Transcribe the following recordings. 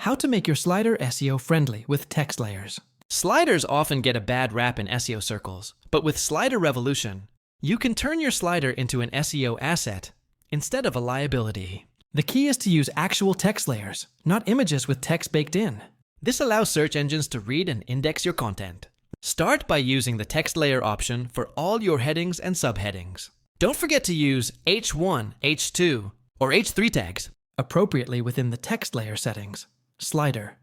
How to make your slider SEO friendly with text layers. Sliders often get a bad rap in SEO circles, but with Slider Revolution, you can turn your slider into an SEO asset instead of a liability. The key is to use actual text layers, not images with text baked in. This allows search engines to read and index your content. Start by using the text layer option for all your headings and subheadings. Don't forget to use H1, H2, or H3 tags appropriately within the text layer settings. Slider.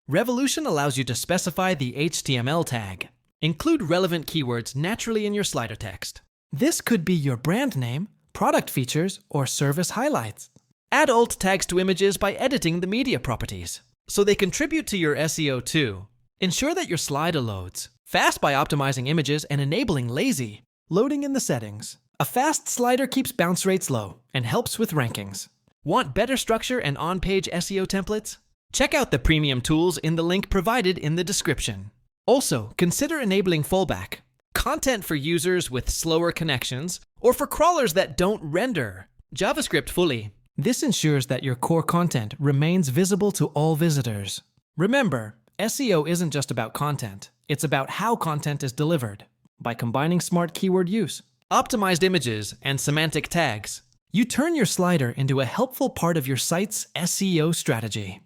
Revolution allows you to specify the HTML tag. Include relevant keywords naturally in your slider text. This could be your brand name, product features, or service highlights. Add alt tags to images by editing the media properties, so they contribute to your SEO too. Ensure that your slider loads fast by optimizing images and enabling lazy loading in the settings. A fast slider keeps bounce rates low and helps with rankings. Want better structure and on-page SEO templates? Check out the premium tools in the link provided in the description. Also, consider enabling fallback content for users with slower connections or for crawlers that don't render JavaScript fully. This ensures that your core content remains visible to all visitors. Remember, SEO isn't just about content, it's about how content is delivered. By combining smart keyword use, optimized images, and semantic tags, you turn your slider into a helpful part of your site's SEO strategy.